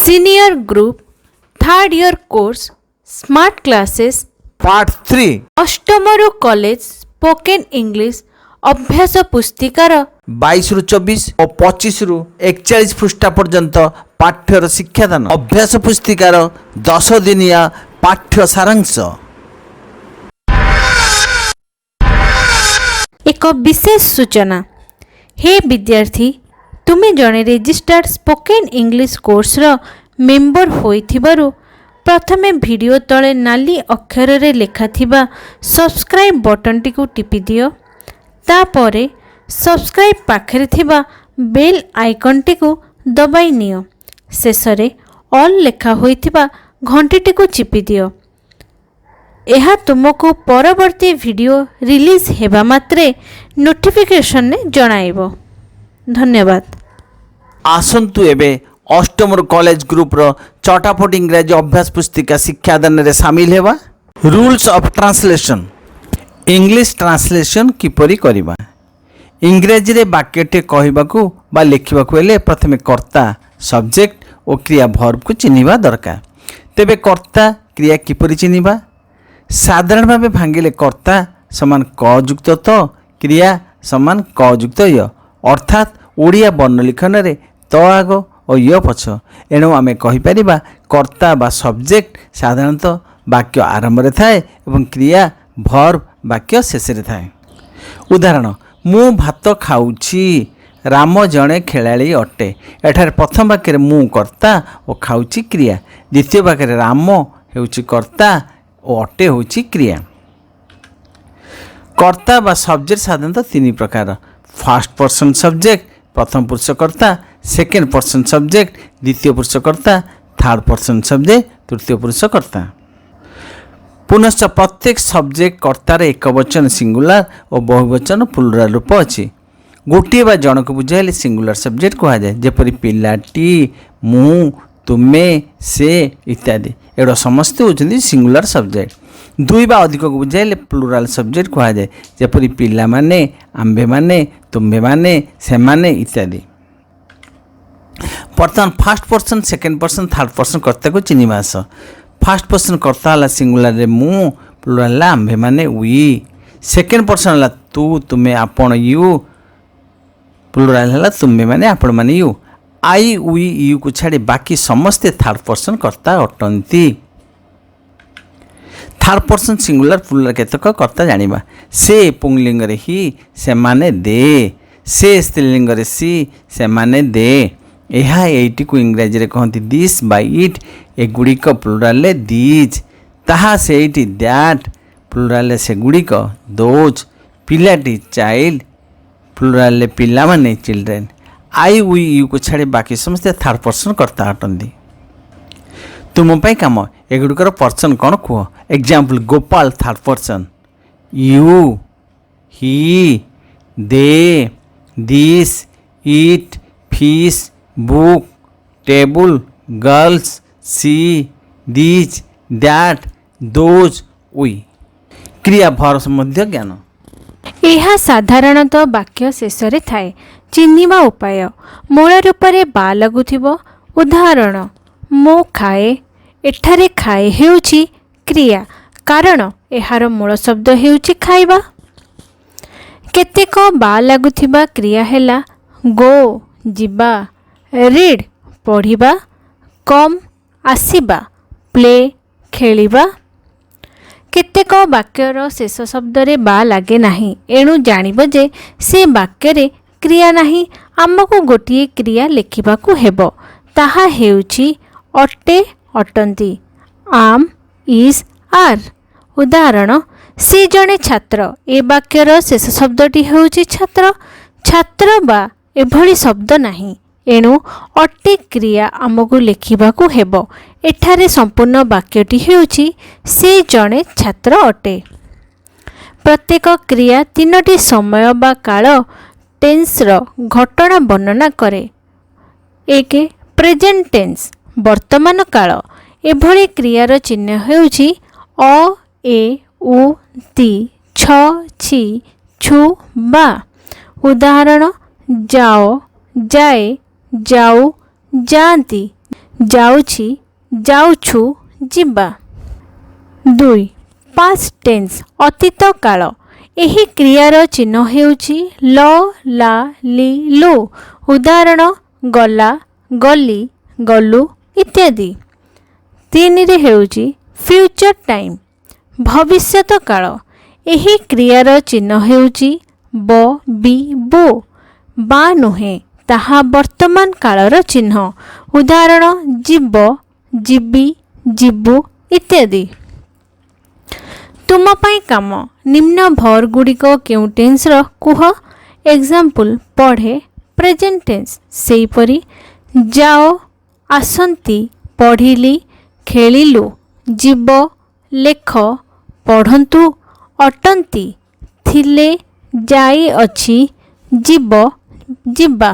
Senior Group Third Year Course Smart Classes part 3 ଅଷ୍ଟମରୁ college spoken English ଅଭ୍ୟାସ ପୁସ୍ତିକାର 22 ରୁ 24 ଓ 25 ରୁ 41 ପୃଷ୍ଠା ପର୍ଯ୍ୟନ୍ତ ପାଠ୍ୟର ଶିକ୍ଷାଦାନ ଅଭ୍ୟାସ ପୁସ୍ତିକାର 10 ଦିନିଆ ପାଠ୍ୟ ସାରାଂଶ। ଏକ ବିଶେଷ ସୂଚନା। ହେ ବିଦ୍ୟାର୍ଥୀ, ତୁମେ ଜଣେ ରେଜିଷ୍ଟାର୍ଡ ସ୍ପୋକେନ୍ ଇଂଲିଶ କୋର୍ସର ମେମ୍ବର ହୋଇଥିବାରୁ ପ୍ରଥମେ ଭିଡ଼ିଓ ତଳେ ନାଲି ଅକ୍ଷରରେ ଲେଖାଥିବା ସବସ୍କ୍ରାଇବ୍ ବଟନଟିକୁ ଟିପି ଦିଅ। ତାପରେ ସବସ୍କ୍ରାଇବ୍ ପାଖରେ ଥିବା ବେଲ୍ ଆଇକନ୍ଟିକୁ ଦବାଇ ନିଅ। ଶେଷରେ ଅଲ୍ ଲେଖା ହୋଇଥିବା ଘଣ୍ଟିଟିକୁ ଚିପି ଦିଅ। ଏହା ତୁମକୁ ପରବର୍ତ୍ତୀ ଭିଡ଼ିଓ ରିଲିଜ୍ ହେବା ମାତ୍ରେ ନୋଟିଫିକେସନରେ ଜଣାଇବ। ଧନ୍ୟବାଦ। ଆସନ୍ତୁ ଏବେ ଅଷ୍ଟମରୁ କଲେଜ ଗ୍ରୁପର ଚଟାପଟ ଇଂରାଜୀ ଅଭ୍ୟାସ ପୁସ୍ତିକା ଶିକ୍ଷାଦାନରେ ସାମିଲ ହେବା। Rules of translation. English translation କିପରି କରିବା? ଇଂରାଜୀରେ ବାକ୍ୟଟେ କହିବାକୁ ବା ଲେଖିବାକୁ ହେଲେ ପ୍ରଥମେ କର୍ତ୍ତା, ସବଜେକ୍ଟ ଓ କ୍ରିୟା ଭର୍ବକୁ ଚିହ୍ନିବା ଦରକାର। ତେବେ କର୍ତ୍ତା କ୍ରିୟା କିପରି ଚିହ୍ନିବା? ସାଧାରଣ ଭାବେ ଭାଙ୍ଗିଲେ କର୍ତ୍ତା ସମାନ କ ଯୁକ୍ତ ତ, କ୍ରିୟା ସମାନ କ ଯୁକ୍ତ ୟ, ଅର୍ଥାତ୍ ଓଡ଼ିଆ ବର୍ଣ୍ଣଲିଖନରେ ତ ଆଗ ଓ ୟ ପଛ। ଏଣୁ ଆମେ କହିପାରିବା କର୍ତ୍ତା ବା ସବଜେକ୍ଟ ସାଧାରଣତଃ ବାକ୍ୟ ଆରମ୍ଭରେ ଥାଏ ଏବଂ କ୍ରିୟା ଭର୍ବ ବାକ୍ୟ ଶେଷରେ ଥାଏ। ଉଦାହରଣ, ମୁଁ ଭାତ ଖାଉଛି, ରାମ ଜଣେ ଖେଳାଳି ଅଟେ। ଏଠାରେ ପ୍ରଥମ ବାକ୍ୟରେ ମୁଁ କର୍ତ୍ତା ଓ ଖାଉଛି କ୍ରିୟା। ଦ୍ୱିତୀୟ ବାକ୍ୟରେ ରାମ ହେଉଛି କର୍ତ୍ତା ଓ ଅଟେ ହେଉଛି କ୍ରିୟା। କର୍ତ୍ତା ବା ସବଜେକ୍ଟ ସାଧାରଣତଃ ତିନି ପ୍ରକାର। ଫାର୍ଷ୍ଟ ପର୍ସନ ସବଜେକ୍ଟ ପ୍ରଥମ ପୁରୁଷ କର୍ତ୍ତା, ସେକେଣ୍ଡ ପର୍ସନ ସବଜେକ୍ଟ ଦ୍ୱିତୀୟ ପୁରୁଷ କର୍ତ୍ତା, ଥାର୍ଡ଼ ପର୍ସନ ସବଜେକ୍ଟ ତୃତୀୟ ପୁରୁଷ କର୍ତ୍ତା। ପୁନଶ୍ଚ ପ୍ରତ୍ୟେକ ସବଜେକ୍ଟ କର୍ତ୍ତାର ଏକବଚନ ସିଙ୍ଗୁଲାର ଓ ବହୁବଚନ ପ୍ଲୁରାଲ ରୂପ ଅଛି। ଗୋଟିଏ ବା ଜଣକୁ ବୁଝାଇଲେ ସିଙ୍ଗୁଲାର ସବଜେକ୍ଟ କୁହାଯାଏ, ଯେପରି ପିଲାଟି, ମୁଁ, ତୁମେ, ସେ ଇତ୍ୟାଦି। ଏଗୁଡ଼ା ସମସ୍ତେ ହେଉଛନ୍ତି ସିଙ୍ଗୁଲାର ସବଜେକ୍ଟ। ଦୁଇ ବା ଅଧିକକୁ ବୁଝାଇଲେ ପ୍ଲୁରାଲ ସବଜେକ୍ଟ କୁହାଯାଏ, ଯେପରି ପିଲାମାନେ, ଆମ୍ଭେମାନେ, ତୁମ୍ଭେମାନେ, ସେମାନେ ଇତ୍ୟାଦି। ବର୍ତ୍ତମାନ first person, second person, third person କର୍ତ୍ତାକୁ ଚିହ୍ନିବା ଆସ। ଫାର୍ଷ୍ଟ ପର୍ସନ କର୍ତ୍ତା ହେଲା ସିଙ୍ଗୁଲାରରେ ମୁଁ, ପ୍ଲୁରାଲ ହେଲା ଆମ୍ଭେମାନେ ୱି। ସେକେଣ୍ଡ ପର୍ସନ ହେଲା ତୁ, ତୁମେ, ଆପଣ ୟୁ, ପ୍ଲୁରାଲ ହେଲା ତୁମ୍ଭେମାନେ, ଆପଣମାନେ ୟୁ। ଆଇ, ୱି, ୟୁକୁ ଛାଡ଼ି ବାକି ସମସ୍ତେ ଥାର୍ଡ଼ ପର୍ସନ କର୍ତ୍ତା ଅଟନ୍ତି। ଥାର୍ଡ଼ ପର୍ସନ ସିଙ୍ଗୁଲାର ପ୍ଲୁରାଲ କେତେକ କର୍ତ୍ତା ଜାଣିବା। ସେ ପୁଂଲିଙ୍ଗରେ ହି, ସେମାନେ ଦେ। ସେ ସ୍ତ୍ରୀଲିଙ୍ଗରେ ସି, ସେମାନେ ଦେ। ଏହା ଏଇଟିକୁ ଇଂରାଜୀରେ କହନ୍ତି ଦିସ୍ ବା ଇଟ୍, ଏଗୁଡ଼ିକ ପ୍ଲୁରାଲରେ ଦିଜ୍। ତାହା ସେଇଟି ଦ୍ୟାଟ୍, ପ୍ଲୁରାଲରେ ସେଗୁଡ଼ିକ ଦୋଜ୍। ପିଲାଟି ଚାଇଲ୍ଡ, ପ୍ଲୁରାଲରେ ପିଲାମାନେ ଚିଲଡ୍ରେନ୍। ଆଇ, ୱି, ୟୁକୁ ଛାଡ଼ି ବାକି ସମସ୍ତେ ଥାର୍ଡ଼ ପର୍ସନ କର୍ତ୍ତା ଅଟନ୍ତି। ତୁମ ପାଇଁ କାମ, ଏଗୁଡ଼ିକର ପର୍ସନ କ'ଣ କୁହ? Example, Gopal third person, you, he, they, this, it, fish, book, table, girls, she, these, that, those, we. କ୍ରିୟା ଭର୍ବ ମଧ୍ୟ ଜ୍ଞାନ। ଏହା ସାଧାରଣତଃ ବାକ୍ୟ ଶେଷରେ ଥାଏ। ଚିହ୍ନିବା ଉପାୟ, ମୂଳ ରୂପରେ ବା ଲାଗୁଥିବ। ଉଦାହରଣ, ମୁଁ ଖାଏ। ଏଠାରେ ଖାଏ ହେଉଛି କ୍ରିୟା, କାରଣ ଏହାର ମୂଳ ଶବ୍ଦ ହେଉଛି ଖାଇବା। କେତେକ ବା ଲାଗୁଥିବା କ୍ରିୟା ହେଲା ଗୋ, ଯିବା, ରିଡ୍, ପଢ଼ିବା, କମ୍, ଆସିବା, ପ୍ଲେ, ଖେଳିବା। କେତେକ ବାକ୍ୟର ଶେଷ ଶବ୍ଦରେ ବା ଲାଗେ ନାହିଁ। ଏଣୁ ଜାଣିବ ଯେ ସେ ବାକ୍ୟରେ କ୍ରିୟା ନାହିଁ। ଆମକୁ ଗୋଟିଏ କ୍ରିୟା ଲେଖିବାକୁ ହେବ। ତାହା ହେଉଛି ଅଟେ, ଅଟନ୍ତି, ଆମ୍, ଇଜ୍, ଆର୍। ଉଦାହରଣ, ସେ ଜଣେ ଛାତ୍ର। ଏ ବାକ୍ୟର ଶେଷ ଶବ୍ଦଟି ହେଉଛି ଛାତ୍ର। ଛାତ୍ର ବା ଏଭଳି ଶବ୍ଦ ନାହିଁ। ଏଣୁ ଅଟେ କ୍ରିୟା ଆମକୁ ଲେଖିବାକୁ ହେବ। ଏଠାରେ ସମ୍ପୂର୍ଣ୍ଣ ବାକ୍ୟଟି ହେଉଛି ସେ ଜଣେ ଛାତ୍ର ଅଟେ। ପ୍ରତ୍ୟେକ କ୍ରିୟା ତିନୋଟି ସମୟ ବା କାଳ ଟେନ୍ସର ଘଟଣା ବର୍ଣ୍ଣନା କରେ। 1. ପ୍ରେଜେଣ୍ଟ ଟେନ୍ସ, ବର୍ତ୍ତମାନ କାଳ। ଏଭଳି କ୍ରିୟାର ଚିହ୍ନ ହେଉଛି ଅ, ଏ, ଉ, ତି, ଛ, ଛି, ଛୁ, ବା। ଉଦାହରଣ, ଯାଅ, ଯାଏ, ଯାଉ, ଯାଆନ୍ତି, ଯାଉଛି, ଯାଉଛୁ, ଯିବା। 2. ପାଷ୍ଟ ଟେନ୍ସ ଅତୀତ କାଳ। ଏହି କ୍ରିୟାର ଚିହ୍ନ ହେଉଛି ଲ, ଲା, ଲି, ଲୁ। ଉଦାହରଣ ଗଲା, ଗଲି, ଗଲୁ ଇତ୍ୟାଦି। 3ରେ ହେଉଛି ଫ୍ୟୁଚର ଟାଇମ୍ ଭବିଷ୍ୟତ କାଳ। ଏହି କ୍ରିୟାର ଚିହ୍ନ ହେଉଛି ବ, ବି, ବୋ। ବା ନୁହେଁ, ତାହା ବର୍ତ୍ତମାନ କାଳର ଚିହ୍ନ। ଉଦାହରଣ ଯିବ, ଯିବି, ଯିବୁ ଇତ୍ୟାଦି। ତୁମ ପାଇଁ କାମ ନିମ୍ନ ଭର ଗୁଡ଼ିକ କେଉଁ ଟେନ୍ସର କୁହ। ଏକ୍ଜାମ୍ପଲ୍ ପଢ଼େ ପ୍ରେଜେଣ୍ଟ ଟେନ୍ସ। ସେହିପରି ଯାଅ, ଆସନ୍ତି, ପଢ଼ିଲି, ଖେଳିଲୁ, ଯିବ, ଲେଖ, ପଢ଼ନ୍ତୁ, ଅଟନ୍ତି, ଥିଲେ, ଯାଇଅଛି, ଯିବ, ଯିବା।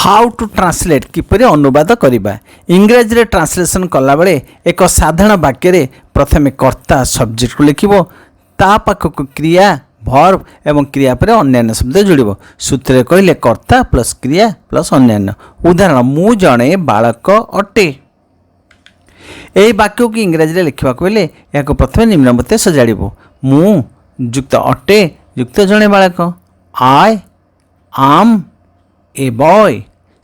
ହାଉ ଟୁ ଟ୍ରାନ୍ସଲେଟ୍ କିପରି ଅନୁବାଦ କରିବା। ଇଂରାଜୀରେ ଟ୍ରାନ୍ସଲେସନ୍ କଲାବେଳେ ଏକ ସାଧାରଣ ବାକ୍ୟରେ ପ୍ରଥମେ କର୍ତ୍ତା ସବଜେକ୍ଟକୁ ଲେଖିବ, ତା ପାଖକୁ କ୍ରିୟା ଭର୍ବ ଏବଂ କ୍ରିୟା ପରେ ଅନ୍ୟାନ୍ୟ ଶବ୍ଦ ଯୋଡ଼ିବ। ସୂତ୍ରରେ କହିଲେ କର୍ତ୍ତା ପ୍ଲସ୍ କ୍ରିୟା ପ୍ଲସ୍ ଅନ୍ୟାନ୍ୟ। ଉଦାହରଣ ମୁଁ ଜଣେ ବାଳକ ଅଟେ। ଏହି ବାକ୍ୟକୁ ଇଂରାଜୀରେ ଲେଖିବାକୁ ହେଲେ ଏହାକୁ ପ୍ରଥମେ ନିମ୍ନମତେ ସଜାଡ଼ିବ। ମୁଁ ଯୁକ୍ତ ଅଟେ ଯୁକ୍ତ ଜଣେ ବାଳକ। I am A boy.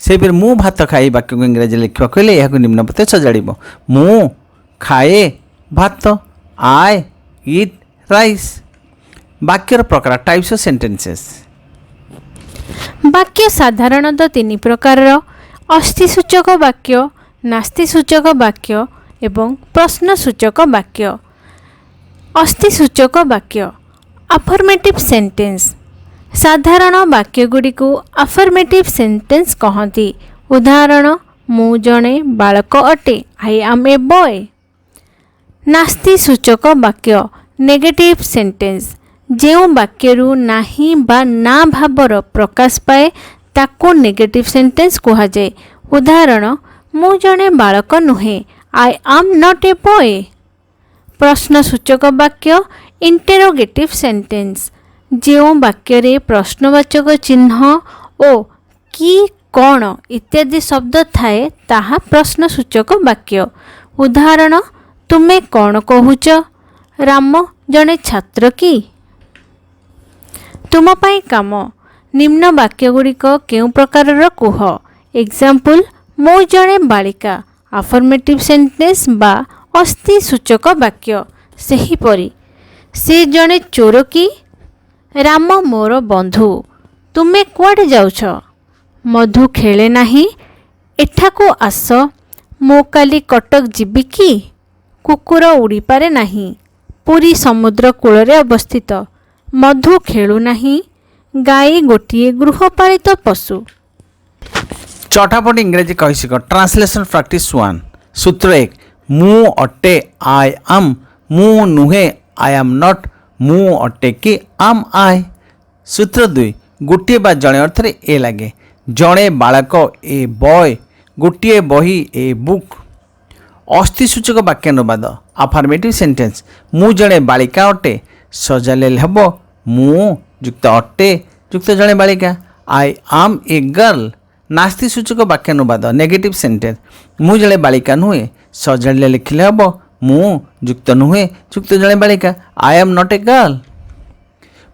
ସେହିପରି ମୁଁ ଭାତ ଖାଇ ବାକ୍ୟକୁ ଇଂରାଜୀରେ ଲେଖିବାକୁ ହେଲେ ଏହାକୁ ନିମ୍ନମତେ ସଜାଡ଼ିବ। ମୁଁ ଖାଏ ଭାତ। I eat rice. ବାକ୍ୟର ପ୍ରକାର ଟାଇପ୍ସ ଅଫ୍ ସେଣ୍ଟେନ୍ସେସ୍। ବାକ୍ୟ ସାଧାରଣତଃ 3 ପ୍ରକାରର: ଅସ୍ଥିସୂଚକ ବାକ୍ୟ, ନାସ୍ତିସୂଚକ ବାକ୍ୟ ଏବଂ ପ୍ରଶ୍ନସୂଚକ ବାକ୍ୟ। ଅସ୍ଥିସୂଚକ ବାକ୍ୟ ଆଫର୍ମେଟିଭ୍ ସେଣ୍ଟେନ୍ସ। ସାଧାରଣ ବାକ୍ୟଗୁଡ଼ିକୁ ଆଫର୍ମେଟିଭ୍ ସେଣ୍ଟେନ୍ସ କହନ୍ତି। ଉଦାହରଣ ମୁଁ ଜଣେ ବାଳକ ଅଟେ। I am A boy. ନାସ୍ତିସୂଚକ ବାକ୍ୟ ନେଗେଟିଭ୍ ସେଣ୍ଟେନ୍ସ। ଯେଉଁ ବାକ୍ୟରୁ ନାହିଁ ବା ନା ଭାବର ପ୍ରକାଶ ପାଏ ତାକୁ ନେଗେଟିଭ୍ ସେଣ୍ଟେନ୍ସ କୁହାଯାଏ। ଉଦାହରଣ ମୁଁ ଜଣେ ବାଳକ ନୁହେଁ। I am not a boy. ପ୍ରଶ୍ନସୂଚକ ବାକ୍ୟ ଇଣ୍ଟେରୋଗେଟିଭ୍ ସେଣ୍ଟେନ୍ସ। ଯେଉଁ ବାକ୍ୟରେ ପ୍ରଶ୍ନବାଚକ ଚିହ୍ନ ଓ କି, କ'ଣ ଇତ୍ୟାଦି ଶବ୍ଦ ଥାଏ ତାହା ପ୍ରଶ୍ନସୂଚକ ବାକ୍ୟ। ଉଦାହରଣ ତୁମେ କ'ଣ କହୁଛ? ରାମ ଜଣେ ଛାତ୍ର କି? ତୁମ ପାଇଁ କାମ ନିମ୍ନ ବାକ୍ୟଗୁଡ଼ିକ କେଉଁ ପ୍ରକାରର କୁହ। ଏକ୍ଜାମ୍ପଲ୍ ମୁଁ ଜଣେ ବାଳିକା ଆଫର୍ମେଟିଭ୍ ସେଣ୍ଟେନ୍ସ ବା ଅସ୍ଥିସୂଚକ ବାକ୍ୟ। ସେହିପରି ସେ ଜଣେ ଚୋର କି? ରାମ ମୋର ବନ୍ଧୁ। ତୁମେ କୁଆଡ଼େ ଯାଉଛ? ମଧୁ ଖେଳେ ନାହିଁ। ଏଠାକୁ ଆସ। ମୁଁ କାଲି କଟକ ଯିବି କି? କୁକୁର ଉଡ଼ିପାରେ ନାହିଁ। ପୁରୀ ସମୁଦ୍ର କୂଳରେ ଅବସ୍ଥିତ। ମଧୁ ଖେଳୁନାହିଁ। ଗାଈ ଗୋଟିଏ ଗୃହପାଳିତ ପଶୁ। ଚଟାପଟ ଇଂରାଜୀ କହିଶିକ। Translation practice 1। ସୂତ୍ର 1 ମୁଁ ଅଟେ ଆଇ ଆମ୍। ମୁଁ ନୁହେଁ ଆଇ ଆମ୍ ନଟ୍। ମୁଁ ଅଟେ କି ଆମ୍ ଆଇ। ସୂତ୍ର 2 ଗୋଟିଏ ବା ଜଣେ ଅର୍ଥରେ ଏ ଲାଗେ। ଜଣେ ବାଳକ ଏ ବୟ। ଗୋଟିଏ ବହି ଏ ବୁକ୍। ଅସ୍ଥିସୂଚକ ବାକ୍ୟାନୁବାଦ ଆଫର୍ମେଟିଭ୍ ସେଣ୍ଟେନ୍ସ। ମୁଁ ଜଣେ ବାଳିକା ଅଟେ ସଜାଡ଼ିଲେ ହେବ ମୁଁ ଯୁକ୍ତ ଅଟେ ଯୁକ୍ତ ଜଣେ ବାଳିକା। I am a girl. ନାସ୍ତିସୂଚକ ବାକ୍ୟାନୁବାଦ ନେଗେଟିଭ୍ ସେଣ୍ଟେନ୍ସ। ମୁଁ ଜଣେ ବାଳିକା ନୁହେଁ ସଜାଡ଼ିଲେ ଲେଖିଲେ ହେବ ମୁଁ ଯୁକ୍ତ ନୁହେଁ ଯୁକ୍ତ ଜଣେ ବାଳିକା। I am not a girl.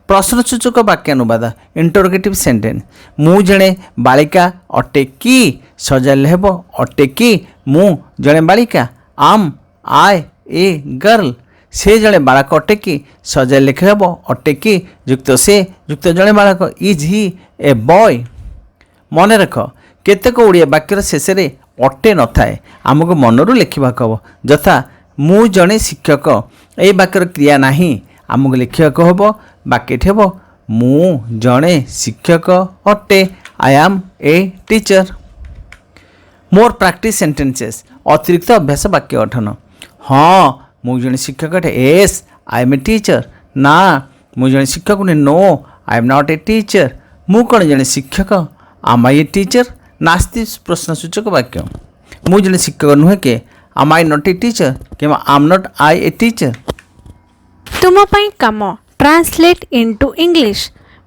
ପ୍ରଶ୍ନସୂଚକ ବାକ୍ୟାନୁବାଦ ଇଣ୍ଟରୋଗେଟିଭ୍ ସେଣ୍ଟେନ୍ସ। ମୁଁ ଜଣେ ବାଳିକା ଅଟେ କି ସଜାଡ଼ିଲେ ହେବ ଅଟେ କି ମୁଁ ଜଣେ ବାଳିକା। ଆମ୍ ଆଇ ଏ ଗର୍ଲ। ସେ ଜଣେ ବାଳକ ଅଟେ କି ସଜାଡ଼ିଲେ ଲେଖିଲେ ହେବ ଅଟେ କି ଯୁକ୍ତ ସେ ଯୁକ୍ତ ଜଣେ ବାଳକ। Is Hi A boy. ମନେ ରଖ କେତେକ ଓଡ଼ିଆ ବାକ୍ୟର ଶେଷରେ ଅଟେ ନଥାଏ। ଆମକୁ ମନରୁ ଲେଖିବାକୁ ହେବ। ଯଥା ମୁଁ ଜଣେ ଶିକ୍ଷକ। ଏହି ବାକ୍ୟର କ୍ରିୟା ନାହିଁ। ଆମକୁ ଲେଖିବାକୁ ହେବ ବାକ୍ୟଟି ହେବ ମୁଁ ଜଣେ ଶିକ୍ଷକ ଅଟେ। I am A teacher. ମୋର ପ୍ରାକ୍ଟିସ୍ ସେଣ୍ଟେନ୍ସେସ୍ ଅତିରିକ୍ତ ଅଭ୍ୟାସ ବାକ୍ୟ ଗଠନ। ହଁ ମୁଁ ଜଣେ ଶିକ୍ଷକ ଅଟେ। S I M A teacher. ନା ମୁଁ ଜଣେ ଶିକ୍ଷକ ନୁହେଁ। No I M not a teacher. ମୁଁ କ'ଣ ଜଣେ ଶିକ୍ଷକ? ଆମ୍ ଆଇ ଏ ଟିଚର। ନାସ୍ତି ପ୍ରଶ୍ନସୂଚକ ବାକ୍ୟ। ମୁଁ ଜଣେ ଶିକ୍ଷକ ନୁହେଁ କି? ଆମ୍ ଆଇ ନଟ୍ ଏ ଟିଚର କିମ୍ବା ଆମ୍ ନଟ୍ ଆଇ ଏ ଟିଚର। ତୁମ ପାଇଁ କାମ ଟ୍ରାନ୍ସଲେଟ୍ ଇନ୍ଟୁ ଇଂଲିଶ।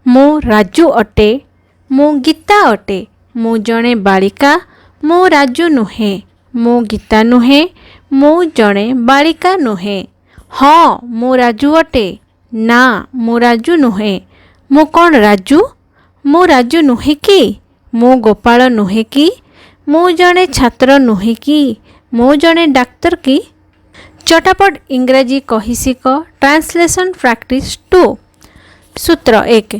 ମୁଁ ରାଜୁ ଅଟେ। ମୁଁ ଗୀତା ଅଟେ। ମୁଁ ଜଣେ ବାଳିକା, ମୁଁ ରାଜୁ ନୁହେଁ। ମୁଁ ଗୀତା ନୁହେଁ, ମୁଁ ଜଣେ ବାଳିକା ନୁହେଁ। ହଁ ମୁଁ ରାଜୁ ଅଟେ। ନା ମୁଁ ରାଜୁ ନୁହେଁ। ମୁଁ କ'ଣ ରାଜୁ? ମୁଁ ରାଜୁ ନୁହେଁ କି? ମୁଁ ଗୋପାଳ ନୁହେଁ କି? ମୁଁ ଜଣେ ଛାତ୍ର ନୁହେଁ କି? ମୁଁ ଜଣେ ଡାକ୍ତର କି? ଚଟାପଟ ଇଂରାଜୀ କହି ଶିଖ। Translation practice 2। ସୂତ୍ର 1।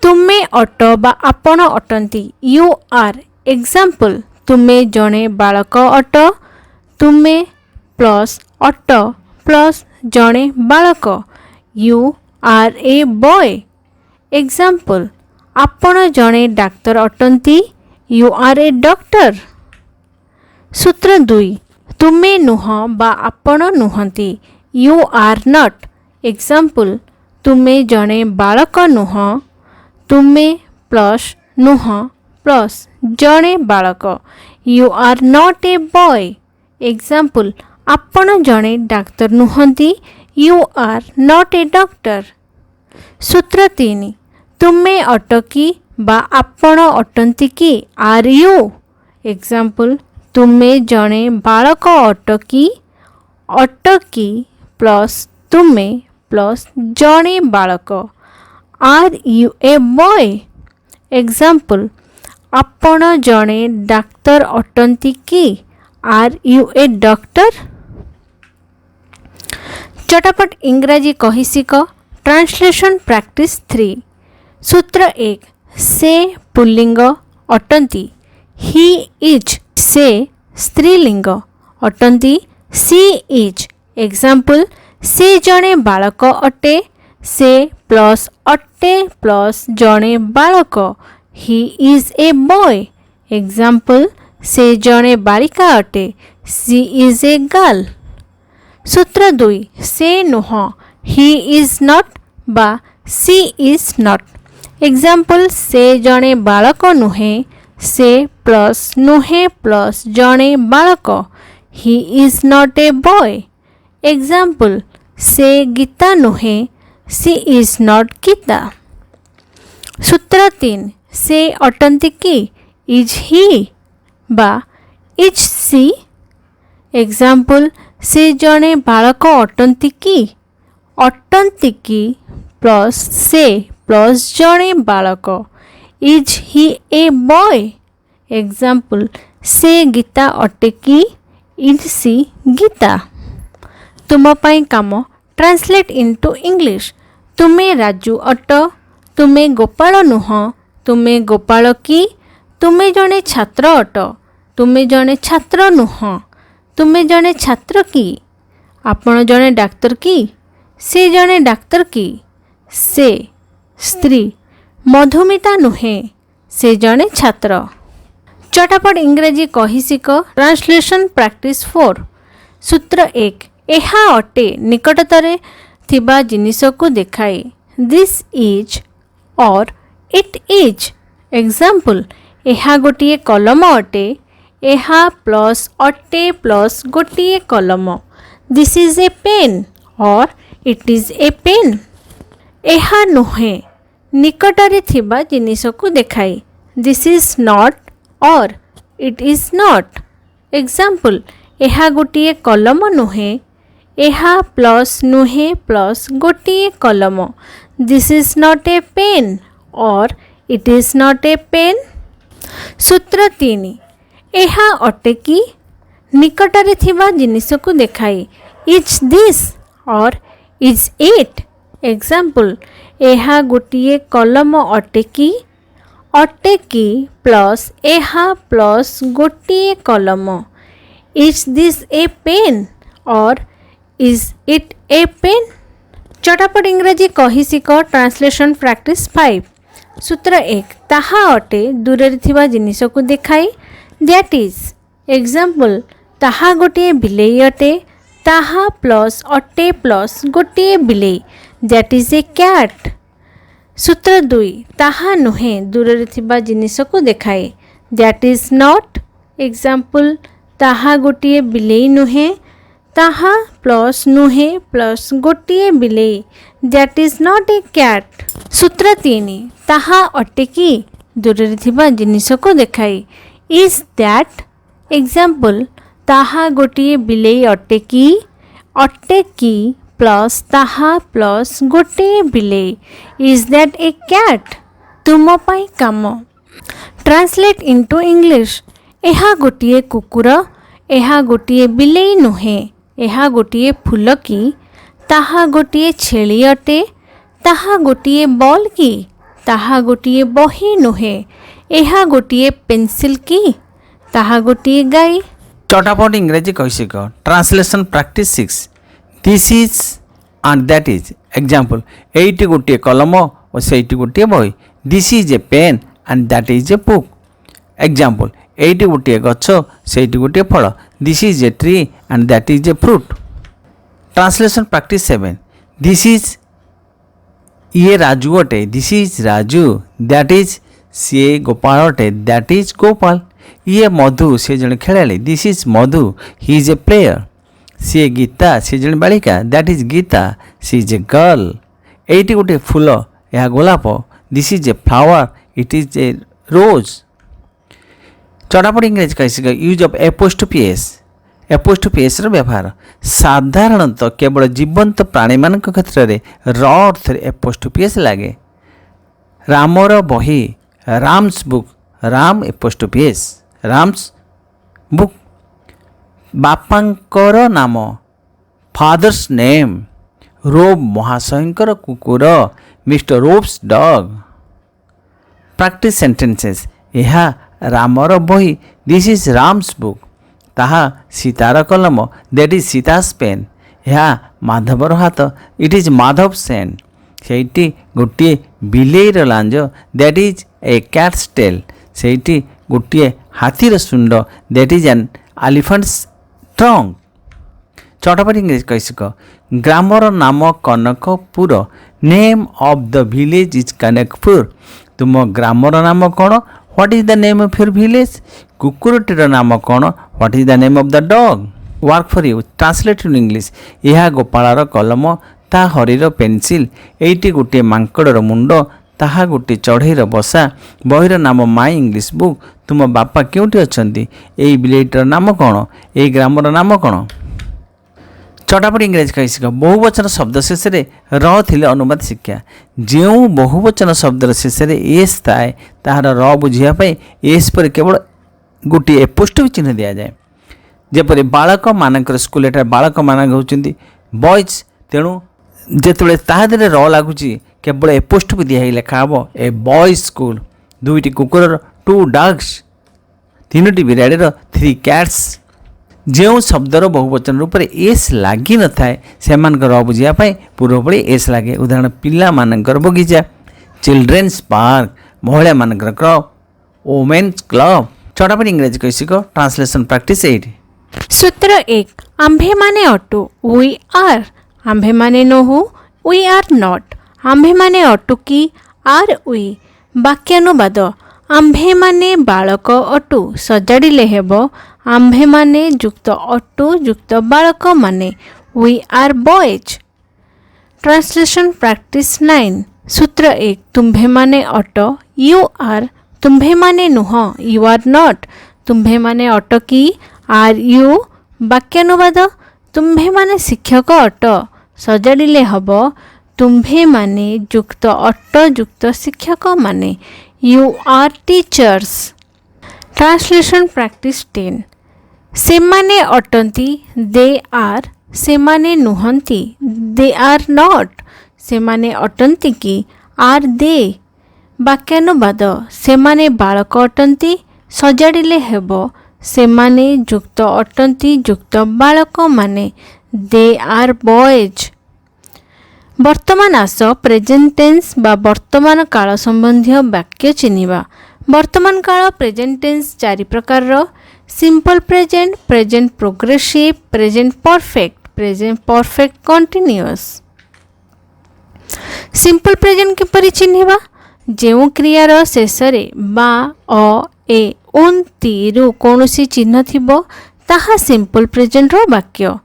ତୁମେ ଅଟ ବା ଆପଣ ଅଟନ୍ତି। You R. ଏକ୍ଜାମ୍ପଲ୍, ତୁମେ ଜଣେ ବାଳକ ଅଟ। ତୁମେ ପ୍ଲସ୍ ଅଟ ପ୍ଲସ୍ ଜଣେ ବାଳକ। You are a boy. Example, ଆପଣ ଜଣେ ଡାକ୍ତର ଅଟନ୍ତି। You are a doctor. ସୂତ୍ର 2। ତୁମେ ନୁହଁ ବା ଆପଣ ନୁହନ୍ତି। You are not. ଏକ୍ଜାମ୍ପଲ୍, ତୁମେ ଜଣେ ବାଳକ ନୁହଁ। ତୁମେ ପ୍ଲସ୍ ନୁହଁ ପ୍ଲସ୍ ଜଣେ ବାଳକ। You are not a boy. Example, ଆପଣ ଜଣେ ଡାକ୍ତର ନୁହନ୍ତି। You are not a doctor. ସୂତ୍ର 3। ତୁମେ ଅଟ କି ବା ଆପଣ ଅଟନ୍ତି କି? Are you. ଏକ୍ଜାମ୍ପଲ୍, ତୁମେ ଜଣେ ବାଳକ ଅଟ କି? ଅଟ କି ପ୍ଲସ୍ ତୁମେ ପ୍ଲସ୍ ଜଣେ ବାଳକ। Are U A boy. Example, ଆପଣ ଜଣେ ଡାକ୍ତର ଅଟନ୍ତି କି? Are U A doctor? ଚଟାପଟ ଇଂରାଜୀ କହି ଶିଖ। Translation practice 3। ସୂତ୍ର 1। ସେ ପୁଲ୍ଲିଙ୍ଗ ଅଟନ୍ତି। He is. ସେ ସ୍ତ୍ରୀଲିଙ୍ଗ ଅଟନ୍ତି। C is. ଏକ୍ଜାମ୍ପଲ୍, ସେ ଜଣେ ବାଳକ ଅଟେ। ସେ ପ୍ଲସ୍ ଅଟେ ପ୍ଲସ୍ ଜଣେ ବାଳକ। He is a boy. Example, ସେ ଜଣେ ବାଳିକା ଅଟେ। C is a girl. ସୂତ୍ର 2। ସେ ନୁହଁ। ହି ଇଜ୍ ନଟ୍ ବା ସି ଇଜ୍ ନଟ୍। ଏକ୍ଜାମ୍ପଲ୍, ସେ ଜଣେ ବାଳକ ନୁହେଁ। ସେ ପ୍ଲସ୍ ନୁହେଁ ପ୍ଲସ୍ ଜଣେ ବାଳକ। He is not a boy. Example, ସେ ଗୀତା ନୁହେଁ। C is not Gita. ସୂତ୍ର 3। ସେ ଅଟନ୍ତି କି? ଇଜ୍ ହି ବା ଇଜ୍ ସି। ଏକ୍ଜାମ୍ପଲ୍, ସେ ଜଣେ ବାଳକ ଅଟନ୍ତି କି? ଅଟନ୍ତି କି ପ୍ଲସ୍ ସେ ପ୍ଲସ୍ ଜଣେ ବାଳକ। Is Hi A boy. Example, ସେ ଗୀତା ଅଟେ କି? Is C Gita. ତୁମ ପାଇଁ କାମ। Translate into English. ତୁମେ ରାଜୁ ଅଟ। ତୁମେ ଗୋପାଳ ନୁହଁ। ତୁମେ ଗୋପାଳ କି? ତୁମେ ଜଣେ ଛାତ୍ର ଅଟ। ତୁମେ ଜଣେ ଛାତ୍ର ନୁହଁ। ତୁମେ ଜଣେ ଛାତ୍ର କି? ଆପଣ ଜଣେ ଡାକ୍ତର କି? ସେ ଜଣେ ଡାକ୍ତର କି? ସେ ସ୍ତ୍ରୀ। ମଧୁମିତା ନୁହେଁ। ସେ ଜଣେ ଛାତ୍ର। ଚଟାପଟ ଇଂରାଜୀ କହି ଶିଖ। Translation practice 4। ସୂତ୍ର 1। ଏହା ଅଟେ ନିକଟତରେ ଥିବା ଜିନିଷକୁ ଦେଖାଏ। This is or it is. Example, ଏହା ଗୋଟିଏ କଲମ ଅଟେ। ଏହା ପ୍ଲସ୍ ଅଟେ ପ୍ଲସ୍ ଗୋଟିଏ କଲମ। This is a pen or it is a pen. ଏହା ନୁହେଁ ନିକଟରେ ଥିବା ଜିନିଷକୁ ଦେଖାଏ। This is not or it is not. Example, ଏହା ଗୋଟିଏ କଲମ ନୁହେଁ। ଏହା ପ୍ଲସ୍ ନୁହେଁ ପ୍ଲସ୍ ଗୋଟିଏ କଲମ। This is not a pen or it is not a pen. ସୂତ୍ର 3। ଏହା ଅଟେ କି? ନିକଟରେ ଥିବା ଜିନିଷକୁ ଦେଖାଏ। Is this or is it. Example, ଏହା ଗୋଟିଏ କଲମ ଅଟେ କି? ଅଟେ କି ପ୍ଲସ୍ ଏହା ପ୍ଲସ୍ ଗୋଟିଏ କଲମ। Is this a pen or is it a pen. ଚଟାପଟ ଇଂରାଜୀ କହି ଶିଖ। Translation practice 5। ସୂତ୍ର 1। ତାହା ଅଟେ ଦୂରରେ ଥିବା ଜିନିଷକୁ ଦେଖାଏ। That is. ଏକ୍ଜାମ୍ପଲ୍, ତାହା ଗୋଟିଏ ବିଲେଇ ଅଟେ। ତାହା ପ୍ଲସ୍ ଅଟେ ପ୍ଲସ୍ ଗୋଟିଏ ବିଲେଇ। That is a cat. ସୂତ୍ର 2। ତାହା ନୁହେଁ ଦୂରରେ ଥିବା ଜିନିଷକୁ ଦେଖାଏ। That is not. ଏକ୍ଜାମ୍ପଲ୍, ତାହା ଗୋଟିଏ ବିଲେଇ ନୁହେଁ। ତାହା ପ୍ଲସ୍ ନୁହେଁ ପ୍ଲସ୍ ଗୋଟିଏ ବିଲେଇ। That is not a cat. ସୂତ୍ର 3। ତାହା ଅଟେ କି? दूर थिबा जिनिस को देखाई इज दैट एग्जाम्पल ताहा गोटे बिलेई अटे की प्लस ताहा प्लस गोटे बिलेई इज दैट ए कैट तुम पाई काम ट्रांसलेट इनटू इंग्लिश एहा गोटे कुकुर एहा गोटे बिलेई नुहे एहा गोटे फूल की ताहा गोटे छेली अटे ताहा गोटे बॉल की ताहा गोटे बही नुहे एहा गोटे पेंसिल की ताहा गोटे गाई चटापट इंग्रेजी कैसिक translation practice 6 this is and that is example एटी गोटे कलम और सेठी गोटे बही this is a pen and that is a book example एटी गोटे गछ सेठी गोटे फल this is a tree and that is a fruit translation practice 7 this is ये राजू अटे this is Raju that is सी गोपाल अटे दैट इज गोपाल ये मधु से जन खेलाड़ी this is Madhu he is a player सी गीता से जन बालिका that is Gita she is a girl एटी गोटे फूल यह गोलाप this is a flower it is a rose चटापट इंग्रेजी कैसे यूज ऑफ एपोस्ट्रोफी एस व्यवहार साधारणतः केवल जीवंत प्राणी मान क्षेत्र में र अर्थ एपोस्ट्रोफी एस लगे रामर बही Ram's book Ram apostrophe S Ram's book बापांकर नाम फादर्स नेम रोब महाशयंकर कुकुर Mr Rob's dog practice sentences यह रामर बही दिस इज राम्स बुक ताहा सीतार कलम दैट इज सीतास पेन यह माधवर हाथ इट इज माधव सेन सेठी गोटे बिलेईर लांज that is a cat's tail सेठी गोटे हाथीर सुंड that is an elephant's trunk चटापट इंग्रेजी कैसिक ग्रामर नाम Kanakpur name of the village is Kanakpur तुम ग्रामर नाम कौन what is the name of your village कुकुरटीर नाम कौन what is the name of the dog work for you translate in English यह गोपालर कलम ता हरीर पेंसिल एटी गोटे मांकड़र मुंड ताहा गोटे चढ़ईर बसा बहीर नाम माई इंग्लिश बुक तुम बापा क्योंटी अच्छी यही बिलेईटर नाम कौन यही ग्रामर नाम कौन चटापट इंग्रेजी कैसिक बहुवचन शब्द शेष रे अनुवाद शिक्षा जो बहुवचन शब्द शेष एस थाए ताहार र बुझापी एस पर केवल गोटे एपोस्ट्रोफी चिन्ह दि जाए जेपरी बालक मानकर स्कूल एट बालक मान होती बॉयज तेणु जिते तादे र लगुच केवल एपोस्ट्रोफी दिखाई लिखा हे ए बॉयज स्कूल दुईटी कुकुर 2 डॉग्स 3टी बिराड़ीर 3 कैट्स जो शब्दर बहुवचन रूप में एस लगी न थाए से बुझापी पूर्वभली एस लगे उदाहरण पिला मानकर बगीचा चिल्ड्रेन्स पार्क महिला मानकर क्लब वोमेन्स क्लब चटापट इंग्रेजी कैसिक ट्रांसलेशन प्रैक्टिस 8 सूत्र 1 आंभे माने अटु वी आर आंभे माने नोहु वी आर नॉट आंभे माने अटु की आर वी वाक्यानुवाद आंभे माने बालक अटु सजाड़िले हेबो आंभे माने युक्त अटु युक्त बालक माने we are boys translation practice 9 सूत्र 1 तुम्भे माने अट यू आर तुम्भे माने नुह यू आर नॉट तुम्भे माने अट की आर यू वाक्यानुवाद तुम्भे माने शिक्षक अट सजाड़िले हब तुम्भे माने युक्त अट युक्त शिक्षक माने you are teachers translation practice 10 से माने अटंती दे आर से माने नुहंती दे आर नॉट से माने अटंती की आर दे वाक्यानुवाद से माने बालक अटंती सजाड़िले हेब से माने युक्त अटंती युक्त बालक माने दे आर बॉयज वर्तमान आस प्रेजेंट टेंस बा वर्तमान काल संबंधी वाक्य चिन्हिबा वर्तमान काल प्रेजेंट टेंस 4 प्रकार simple present present progressive present perfect continuous simple present किपरि चिन्हिबा जो क्रियार शेष बा अ ए उन्ति रु कौनसी चिन्ह थिबो ताहा सिंपल प्रेजेंट रो वाक्य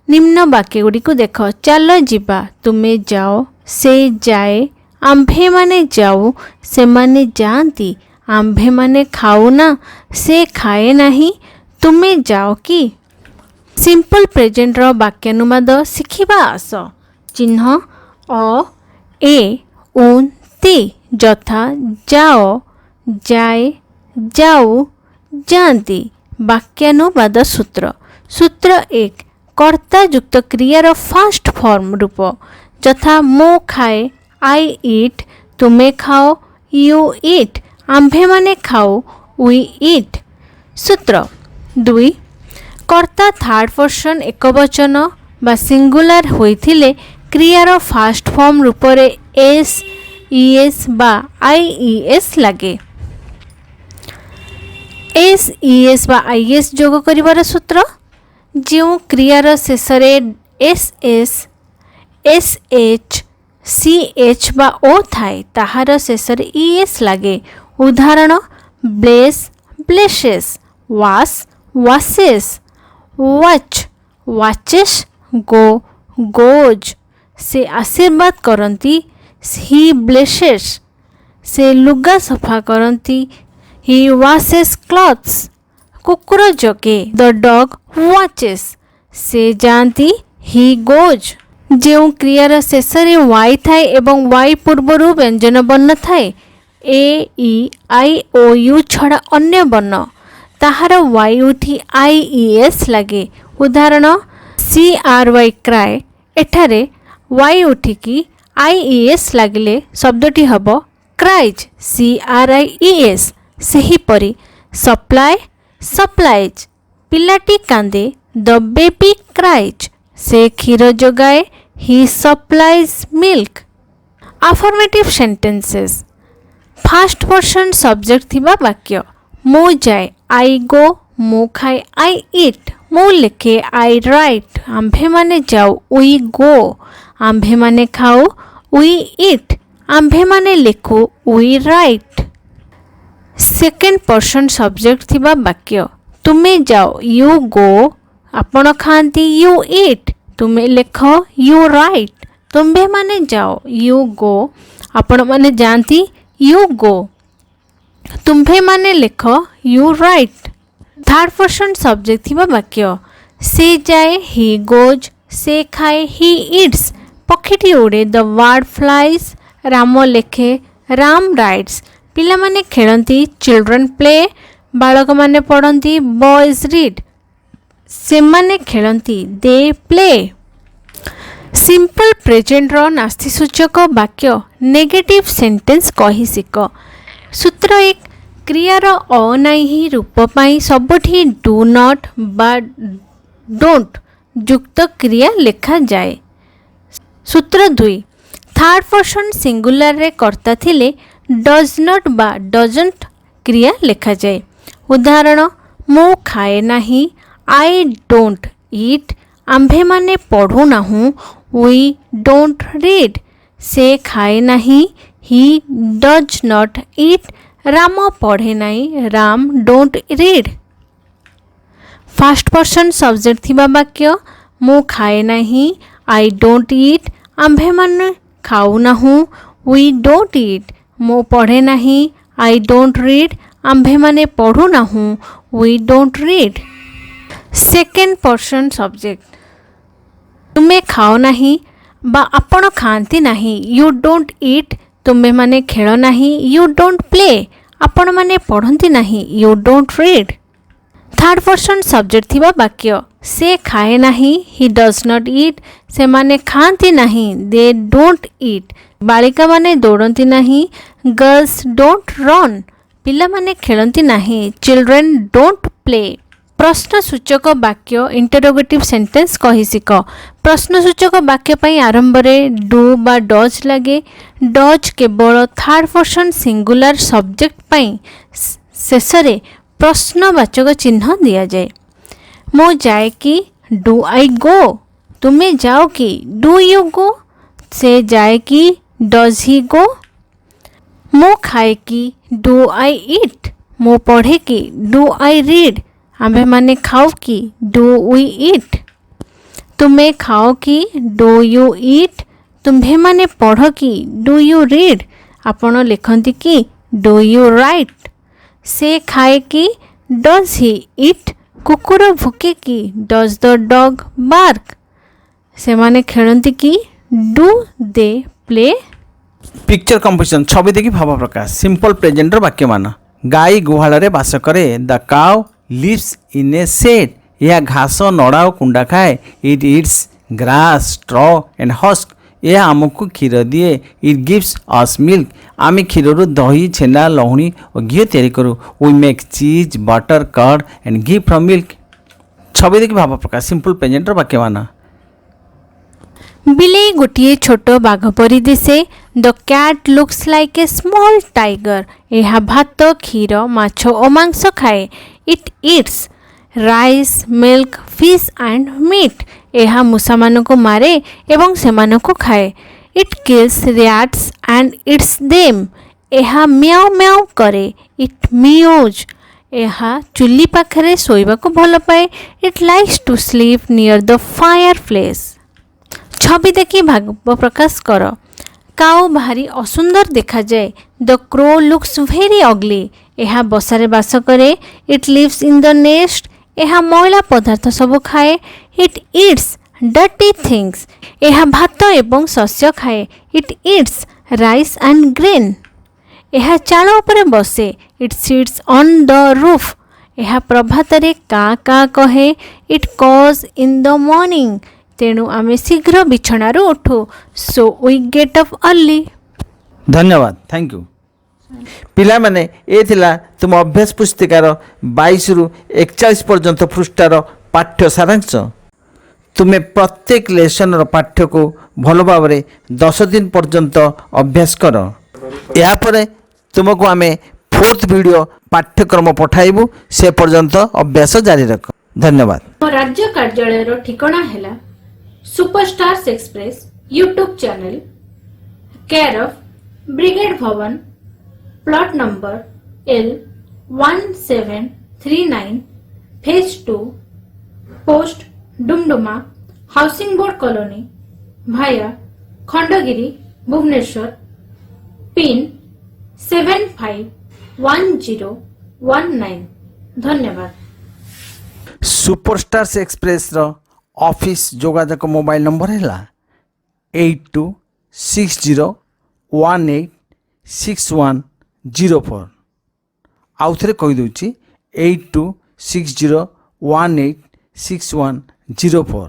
निम्न वाक्य गुड़ी को देख चल जीवा तुम्हें जाओ से जाए आंभे माने जाऊ से माने जाती ଆମ୍ଭେମାନେ ଖାଉନା, ସେ ଖାଏ ନାହିଁ, ତୁମେ ଯାଅ କି? ସିମ୍ପଲ୍ ପ୍ରେଜେଣ୍ଟର ବାକ୍ୟାନୁବାଦ ଶିଖିବା ଆସ। ଚିହ୍ନ ଅ, ଏ, ଉନ୍, ତି ଯଥା ଯାଅ, ଯାଏ, ଯାଉ, ଯାଆନ୍ତି। ବାକ୍ୟାନୁବାଦ ସୂତ୍ର। ସୂତ୍ର 1 କର୍ତ୍ତା ଯୁକ୍ତ କ୍ରିୟାର ଫାଷ୍ଟ ଫର୍ମ ରୂପ ଯଥା ମୁଁ ଖାଏ, ଆଇ ଇଟ୍, ତୁମେ ଖାଅ, ୟୁ ଇଟ୍, ଆମ୍ଭେମାନେ ଖାଉ, ୱି ଇଟ୍। ସୂତ୍ର 2 କର୍ତ୍ତା ଥାର୍ଡ଼ ପର୍ସନ୍ ଏକବଚନ ବା ସିଙ୍ଗୁଲାର ହୋଇଥିଲେ କ୍ରିୟାର ଫାଷ୍ଟ ଫର୍ମ ରୂପରେ ଏସ୍, ଇଏସ୍ ବା ଆଇଇଏସ୍ ଲାଗେ। ଏସ୍, ଇଏସ୍ ବା ଆଇଏସ୍ ଯୋଗ କରିବାର ସୂତ୍ର। ଯେଉଁ କ୍ରିୟାର ଶେଷରେ S S, S H, C H ବା ଓ ଥାଏ ତାହାର ଶେଷରେ ଇଏସ୍ ଲାଗେ। ଉଦାହରଣ ବ୍ଲେସ୍, ବ୍ଲେସେସ୍, ୱାସ୍, ୱାସେସ୍, ୱାଚ୍, ୱାଚେସ୍, ଗୋ, ଗୋଜ୍। ସେ ଆଶୀର୍ବାଦ କରନ୍ତି, ହି ବ୍ଲେସେସ୍, ସେ ଲୁଗା ସଫା କରନ୍ତି, ହି ୱାସେସ୍ କ୍ଲଥ୍ସ। କୁକୁର ଜଗେ, ଦ ଡଗ୍ ୱାଚେସ୍, ସେ ଯାଆନ୍ତି, ହି ଗୋଜ୍। ଯେଉଁ କ୍ରିୟାର ଶେଷରେ ୱାଇ ଥାଏ ଏବଂ ୱାଇ ପୂର୍ବରୁ ବ୍ୟଞ୍ଜନ ବର୍ଣ୍ଣ ଥାଏ ଏ, ଇ, ଆଇ ଓ ୟୁ ଛଡ଼ା ଅନ୍ୟ ବର୍ଣ୍ଣ ତାହାର ୱାଇ ଉଠି ଆଇ ଇ ଏସ୍ ଲାଗେ। ଉଦାହରଣ ସି ଆର୍ ୱାଇ କ୍ରାଏ, ଏଠାରେ ୱାଇ ଉଠିକି ଆଇ ଇ ଏସ୍ ଲାଗିଲେ ଶବ୍ଦଟି ହେବ cries, C R I E S. ସେହିପରି ସପ୍ଲାଏ, ସପ୍ଲାଇଜ୍, ପିଲାଟି କାନ୍ଦେ, ଦ ବେବି କ୍ରାଇଜ୍, ସେ କ୍ଷୀର ଯୋଗାଏ, he supplies milk. Affirmative sentences. First person subject ଥିବା ବାକ୍ୟ। ମୁଁ ଯାଏ, ଆଇ ଗୋ, ମୁଁ ଖାଏ, ଆଇ ଇଟ୍, ମୁଁ ଲେଖେ, ଆଇ ରାଇଟ୍, ଆମ୍ଭେମାନେ ଯାଉ, ୱି ଗୋ, ଆମ୍ଭେମାନେ ଖାଉ, ୱି ଇଟ୍, ଆମ୍ଭେମାନେ ଲେଖୁ, we right. Second person subject ଥିବା ବାକ୍ୟ। ତୁମେ ଯାଅ, ୟୁ ଗୋ, ଆପଣ ଖାଆନ୍ତି, ୟୁ ଇଟ୍, ତୁମେ ଲେଖ, ୟୁ ରାଇଟ୍, ତୁମ୍ଭେମାନେ ଯାଅ, ୟୁ ଗୋ, ଆପଣମାନେ ଯାଆନ୍ତି, ୟୁ ଗୋ, ତୁମ୍ଭେମାନେ ଲେଖ, you write. Third person subject ଥିବା ବାକ୍ୟ। ସେ ଯାଏ, ହି ଗୋଜ୍, ସେ ଖାଏ, ହି ଇଟ୍ସ, ପକ୍ଷୀଟି ଉଡ଼େ, ଦ ବାର୍ଡ଼ ଫ୍ଲାଇଜ୍, ରାମ ଲେଖେ, ରାମ ରାଇଟ୍ସ, ପିଲାମାନେ ଖେଳନ୍ତି, ଚିଲଡ୍ରେନ୍ ପ୍ଲେ, ବାଳକମାନେ ପଢ଼ନ୍ତି, ବଏଜ୍ ରିଡ୍, ସେମାନେ ଖେଳନ୍ତି, ଦେ ପ୍ଲେ। ସିମ୍ପଲ୍ ପ୍ରେଜେଣ୍ଟର ନାସ୍ତିସୂଚକ ବାକ୍ୟ ନେଗେଟିଭ୍ ସେଣ୍ଟେନ୍ସ କହି ଶିଖ। ସୂତ୍ର 1 କ୍ରିୟାର ଅନାହିଁ ରୂପ ପାଇଁ ସବୁଠି ଡୁ ନଟ୍ ବା ଡୋଣ୍ଟ ଯୁକ୍ତ କ୍ରିୟା ଲେଖାଯାଏ। ସୂତ୍ର 2 ଥାର୍ଡ଼ ପର୍ସନ୍ ସିଙ୍ଗୁଲାରରେ କର୍ତ୍ତା ଥିଲେ ଡଜ୍ ନଟ୍ ବା ଡଜଣ୍ଟ କ୍ରିୟା ଲେଖାଯାଏ। ଉଦାହରଣ ମୁଁ ଖାଏ ନାହିଁ, ଆଇ ଡୋଣ୍ଟ ଇଟ୍, ଆମ୍ଭେମାନେ ପଢ଼ୁନାହୁଁ, ୱି ଡୋଣ୍ଟ ରିଡ୍, ସେ ଖାଏ ନାହିଁ, he does not eat, Ram ପଢ଼େ ନାହିଁ, Ram don't read. First person subject ଥିବା ବାକ୍ୟ। ମୁଁ ଖାଏ ନାହିଁ, ଆଇ ଡୋଣ୍ଟ ଇଟ୍, ଆମ୍ଭେମାନେ ଖାଉନାହୁଁ, ୱି ଡୋଣ୍ଟ ଇଟ୍, ମୁଁ ପଢ଼େ ନାହିଁ, ଆଇ ଡୋଣ୍ଟ ରିଡ୍, ଆମ୍ଭେମାନେ ପଢ଼ୁନାହୁଁ, we don't read. Second person subject. ତୁମେ ଖାଅ ନାହିଁ ବା ଆପଣ ଖାଆନ୍ତି ନାହିଁ, ୟୁ ଡୋଣ୍ଟ ଇଟ୍, ତୁମେମାନେ ଖେଳ ନାହିଁ, ୟୁ ଡୋଣ୍ଟ ପ୍ଲେ, ଆପଣମାନେ ପଢ଼ନ୍ତି ନାହିଁ, you don't read. Third person subject ଥିବା ବାକ୍ୟ। ସେ ଖାଏ ନାହିଁ, ହି ଡଜ୍ ନଟ୍ ଇଟ୍, ସେମାନେ ଖାଆନ୍ତି ନାହିଁ, ଦେ ଡୋଣ୍ଟ ଇଟ୍, ବାଳିକାମାନେ ଦୌଡ଼ନ୍ତି ନାହିଁ, ଗର୍ଲସ୍ ଡୋଣ୍ଟ ରନ୍, ପିଲାମାନେ ଖେଳନ୍ତି ନାହିଁ, ଚିଲଡ୍ରେନ୍ ଡୋଣ୍ଟ ପ୍ଲେ। ପ୍ରଶ୍ନସୂଚକ ବାକ୍ୟ ଇଣ୍ଟରୋଗେଟିଭ୍ ସେଣ୍ଟେନ୍ସ କହି ଶିଖ। ପ୍ରଶ୍ନସୂଚକ ବାକ୍ୟ ପାଇଁ ଆରମ୍ଭରେ ଡୁ ବା ଡଜ୍ ଲାଗେ। ଡଜ୍ କେବଳ ଥାର୍ଡ଼ ପର୍ସନ୍ ସିଙ୍ଗୁଲାର ସବଜେକ୍ଟ ପାଇଁ ଶେଷରେ ପ୍ରଶ୍ନବାଚକ ଚିହ୍ନ ଦିଆଯାଏ। ମୁଁ ଯାଏ କି, ଡୁ ଆଇ ଗୋ, ତୁମେ ଯାଅ କି, ଡୁ ୟୁ ଗୋ, ସେ ଯାଏ କି, ଡଜ୍ ହି ଗୋ, ମୁଁ ଖାଏ କି, ଡୁ ଆଇ ଇଟ୍, ମୁଁ ପଢ଼େ କି, ଡୁ ଆଇ ରିଡ୍, ଆମ୍ଭେମାନେ ଖାଉ କି, ଡୁ ୱି ଇଟ୍, ତୁମେ ଖାଅ କି, ଡୁ ୟୁ ଇଟ୍, ତୁମ୍ଭେମାନେ ପଢ଼ କି, ଡୁ ୟୁ ରିଡ୍, ଆପଣ ଲେଖନ୍ତି କି, ଡୁ ୟୁ ରାଇଟ୍। ସେ ଖାଏ କି? Does he eat? କୁକୁର ଭୁକେ କି? Does the dog bark? ସେମାନେ ଖେଳନ୍ତି କି? Do they play? Picture composition ଛବି ଦେଖି ଭାବ ପ୍ରକାଶ। ସିମ୍ପଲ୍ ପ୍ରେଜେଣ୍ଟର ବାକ୍ୟମାନ। ଗାଈ ଗୁହାଳରେ ବାସ କରେ। ଦ କାଉ ଲିଭ୍ସ ଇନ୍ ଏ ସେଡ୍। ଏହା ଘାସ ନଡ଼ା ଓ କୁଣ୍ଡା ଖାଏ। It it's grass straw and husk. ଏହା ଆମକୁ କ୍ଷୀର ଦିଏ। ଇଟ୍ ଗିଭ୍ସ ଅସ୍ ମିଲ୍କ। ଆମେ କ୍ଷୀରରୁ ଦହି ଛେନା ଲହୁଣୀ ଓ ଘିଅ ତିଆରି କରୁ। We make cheese butter curd and ghee from milk. ଛବି ଦେଖି ଭାବ ପ୍ରକାଶ। ସିମ୍ପଲ୍ ପ୍ରେଜେଣ୍ଟର ବାକ୍ୟମାନ। ବିଲେଇ ଗୋଟିଏ ଛୋଟ ବାଘ ପରି ଦିଶେ। The cat looks like a small tiger. ଏହା ଭାତ କ୍ଷୀର ମାଛ ଓ ମାଂସ ଖାଏ। It eats rice milk fish and meat. ଏହା ମୂଷାମାନଙ୍କୁ ମାରେ ଏବଂ ସେମାନଙ୍କୁ ଖାଏ। It kills rats and eats them. ଏହା ମ୍ୟାଓ ମ୍ୟାଓ କରେ। ଇଟ୍ ମିଓଜ୍। ଏହା ଚୁଲି ପାଖରେ ଶୋଇବାକୁ ଭଲ ପାଏ। ଇଟ୍ ଲାଇକ୍ସ ଟୁ ସ୍ଲିପ୍ ନିୟର ଦ ଫାୟାର ପ୍ଲେସ୍। ଛବି ଦେଖି ଭାବ ପ୍ରକାଶ କର। କାଉ ଭାରି ଅସୁନ୍ଦର ଦେଖାଯାଏ। ଦ କ୍ରୋ ଲୁକ୍ସ ଭେରି ଅଗ୍ଲି। ଏହା ବସାରେ ବାସ କରେ। ଇଟ୍ ଲିଭ୍ସ ଇନ୍ ଦ ନେଷ୍ଟ। ଏହା ମଇଳା ପଦାର୍ଥ ସବୁ ଖାଏ। It it's dirty things. ଏହା ଭାତ ଏବଂ ଶସ୍ୟ ଖାଏ। It eats rice and grain. ଏହା ଚାଳ ଉପରେ ବସେ। ଇଟ୍ ସିଟ୍ସ ଅନ୍ ଦ ରୁଫ୍। ଏହା ପ୍ରଭାତରେ କାଁ କାଁ କହେ। ଇଟ୍ କଜ୍ ଇନ୍ ଦ ମର୍ଣ୍ଣିଂ। ତେଣୁ ଆମେ ଶୀଘ୍ର ବିଛଣାରୁ ଉଠୁ। So we get up early. ଧନ୍ୟବାଦ। Thank you. ପିଲାମାନେ ଏ ଥିଲା ତୁମ ଅଭ୍ୟାସ ପୁସ୍ତିକାର 22ରୁ 41 ପର୍ଯ୍ୟନ୍ତ ପୃଷ୍ଠାର ପାଠ୍ୟ ସାରାଂଶ। ତୁମେ ପ୍ରତ୍ୟେକ ଲେସନର ପାଠ୍ୟକୁ ଭଲ ଭାବରେ 10 ଦିନ ପର୍ଯ୍ୟନ୍ତ ଅଭ୍ୟାସ କର। ଏହାପରେ ତୁମକୁ ଆମେ 4th ଭିଡ଼ିଓ ପାଠ୍ୟକ୍ରମ ପଠାଇବୁ। ସେ ପର୍ଯ୍ୟନ୍ତ ଅଭ୍ୟାସ ଜାରି ରଖ। ଧନ୍ୟବାଦ। ରାଜ୍ୟ କାର୍ଯ୍ୟାଳୟର ଠିକଣା ହେଲା Superstars Express YouTube channel, care of Brigade Bhavan, plot number L1739, phase 2, post Dumduma, housing board colony, via Khandagiri, Bhubaneswar, pin 751019। ଧନ୍ୟବାଦ। ସୁପରଷ୍ଟାର୍ସ ଏକ୍ସପ୍ରେସର ଅଫିସ୍ ଯୋଗାଯୋଗ ମୋବାଇଲ ନମ୍ବର ହେଲା 8260186104। ଆଉ ଥରେ କହିଦେଉଛି 8260186104।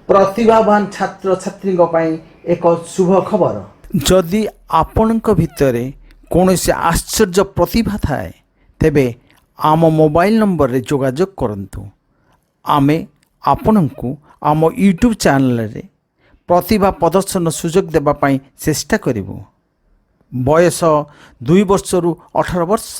ପ୍ରତିଭାବାନ ଛାତ୍ରଛାତ୍ରୀଙ୍କ ପାଇଁ ଏକ ଶୁଭ ଖବର। ଯଦି ଆପଣଙ୍କ ଭିତରେ କୌଣସି ଆଶ୍ଚର୍ଯ୍ୟ ପ୍ରତିଭା ଥାଏ ତେବେ ଆମ ମୋବାଇଲ ନମ୍ବରରେ ଯୋଗାଯୋଗ କରନ୍ତୁ। ଆମେ ଆପଣଙ୍କୁ ଆମ ୟୁଟ୍ୟୁବ୍ ଚ୍ୟାନେଲରେ ପ୍ରତିଭା ପ୍ରଦର୍ଶନ ସୁଯୋଗ ଦେବା ପାଇଁ ଚେଷ୍ଟା କରିବୁ। ବୟସ 2 ବର୍ଷରୁ 18 ବର୍ଷ।